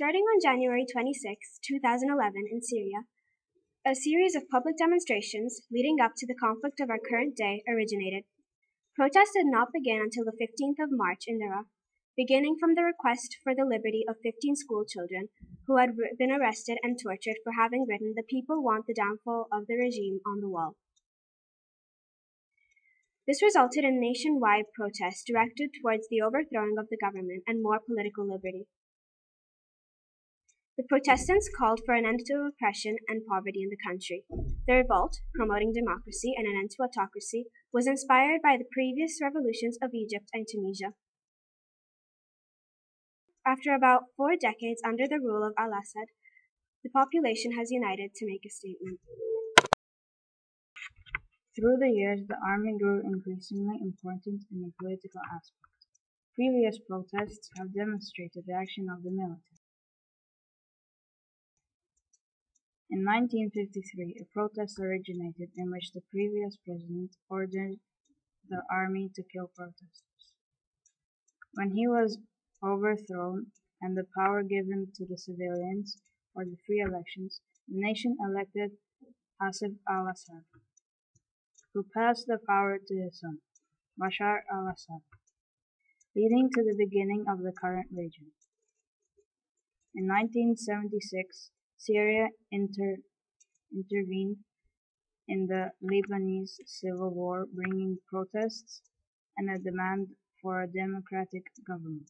Starting on January 26, 2011 in Syria, a series of public demonstrations leading up to the conflict of our current day originated. Protests did not begin until the 15th of March in Daraa, beginning from the request for the liberty of 15 school children who had been arrested and tortured for having written "The people want the downfall of the regime" on the wall. This resulted in nationwide protests directed towards the overthrowing of the government and more political liberty. The protestants called for an end to oppression and poverty in the country. The revolt, promoting democracy and an end to autocracy, was inspired by the previous revolutions of Egypt and Tunisia. After about 4 decades under the rule of al-Assad, the population has united to make a statement. Through the years, the army grew increasingly important in the political aspect. Previous protests have demonstrated the action of the military. In 1953, a protest originated in which the previous president ordered the army to kill protesters. When he was overthrown and the power given to the civilians for the free elections, the nation elected Hassan al-Assad, who passed the power to his son, Bashar al-Assad, leading to the beginning of the current regime. In 1976, Syria intervened in the Lebanese civil war, bringing protests and a demand for a democratic government.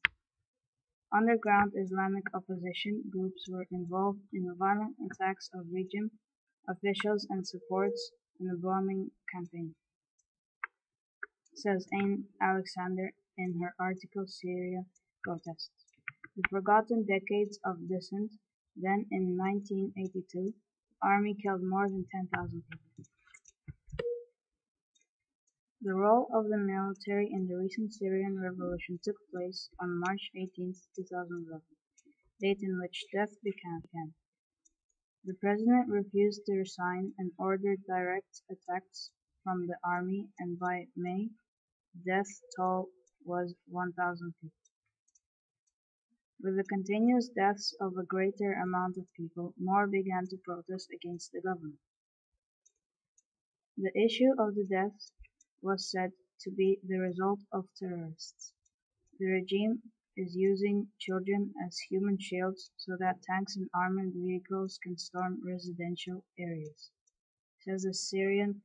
Underground Islamic opposition groups were involved in the violent attacks of regime officials and supports in the bombing campaign, says Ain Alexander in her article Syria Protests. The Forgotten Decades of Dissent. Then, in 1982, the army killed more than 10,000 people. The role of the military in the recent Syrian revolution took place on March 18, 2011, date in which death began. The president refused to resign and ordered direct attacks from the army, and by May, the death toll was 1,000 people. With the continuous deaths of a greater amount of people, more began to protest against the government. The issue of the deaths was said to be the result of terrorists. The regime is using children as human shields so that tanks and armored vehicles can storm residential areas, says the Syrian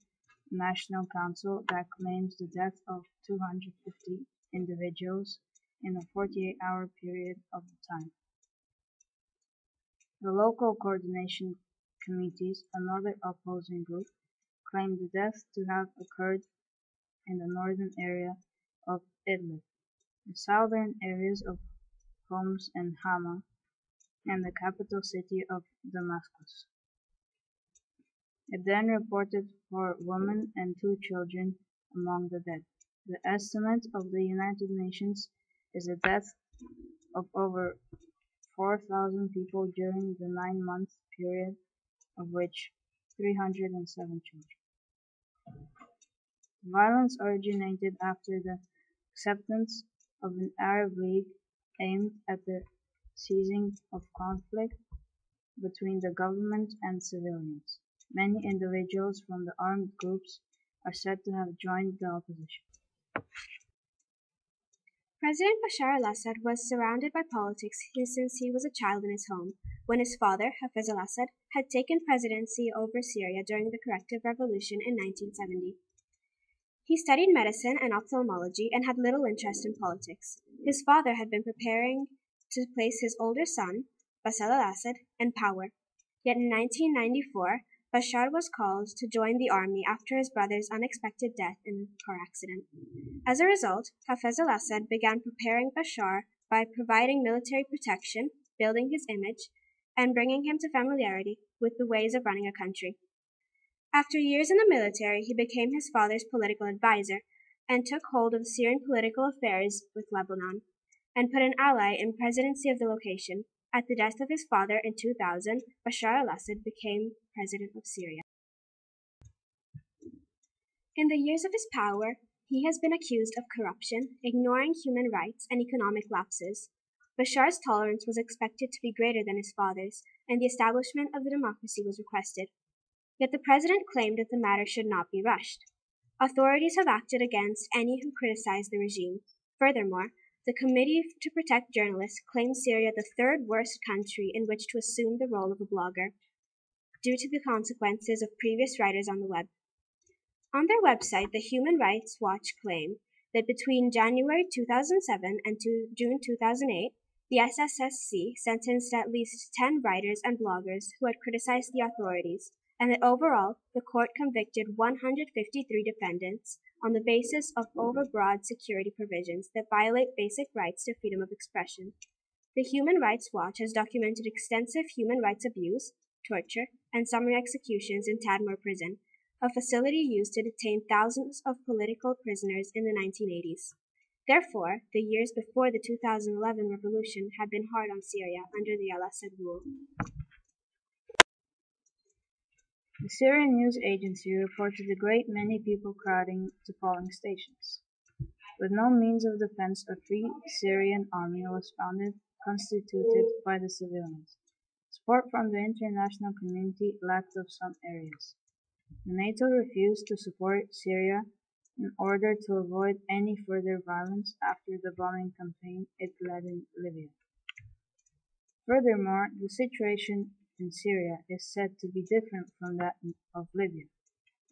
National Council that claims the death of 250 individuals in a 48-hour period of time. The local coordination committees, another opposing group, claimed the death to have occurred in the northern area of Idlib, the southern areas of Homs and Hama, and the capital city of Damascus. It then reported 4 women and 2 children among the dead. The estimate of the United Nations is the death of over 4,000 people during the 9-month period, of which 307 children. Violence originated after the acceptance of an Arab League aimed at the ceasing of conflict between the government and civilians. Many individuals from the armed groups are said to have joined the opposition. President Bashar al-Assad was surrounded by politics since he was a child in his home, when his father, Hafez al-Assad, had taken presidency over Syria during the corrective revolution in 1970. He studied medicine and ophthalmology and had little interest in politics. His father had been preparing to place his older son, Bashar al-Assad, in power. Yet in 1994, Bashar was called to join the army after his brother's unexpected death in a car accident. As a result, Hafez al-Assad began preparing Bashar by providing military protection, building his image, and bringing him to familiarity with the ways of running a country. After years in the military, he became his father's political advisor and took hold of Syrian political affairs with Lebanon, and put an ally in presidency of the location. At the death of his father in 2000, Bashar al-Assad became president of Syria. In the years of his power, he has been accused of corruption, ignoring human rights, and economic lapses. Bashar's tolerance was expected to be greater than his father's, and the establishment of the democracy was requested. Yet the president claimed that the matter should not be rushed. Authorities have acted against any who criticize the regime. Furthermore, the Committee to Protect Journalists claims Syria the third worst country in which to assume the role of a blogger, due to the consequences of previous writers on the web. On their website, the Human Rights Watch claim that between January 2007 and June 2008, the SSSC sentenced at least 10 writers and bloggers who had criticized the authorities, and that overall, the court convicted 153 defendants on the basis of overbroad security provisions that violate basic rights to freedom of expression. The Human Rights Watch has documented extensive human rights abuse, torture, and summary executions in Tadmor prison, a facility used to detain thousands of political prisoners in the 1980s. Therefore, the years before the 2011 revolution had been hard on Syria under the al-Assad rule. The Syrian news agency reported a great many people crowding to polling stations. With no means of defense, a free Syrian army was constituted by the civilians. Support from the international community lacked of some areas. The NATO refused to support Syria in order to avoid any further violence after the bombing campaign it led in Libya. Furthermore, the situation in Syria is said to be different from that of Libya,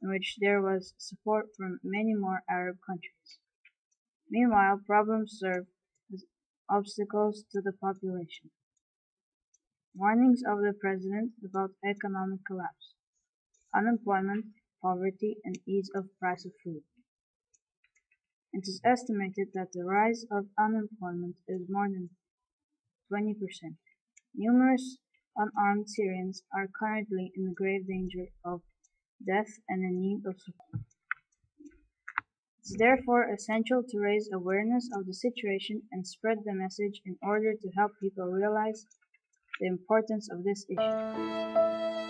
in which there was support from many more Arab countries. Meanwhile, problems served as obstacles to the population. Warnings of the president about economic collapse, unemployment, poverty, and ease of price of food. It is estimated that the rise of unemployment is more than 20%. Numerous unarmed Syrians are currently in grave danger of death and in need of support. It is therefore essential to raise awareness of the situation and spread the message in order to help people realize the importance of this issue.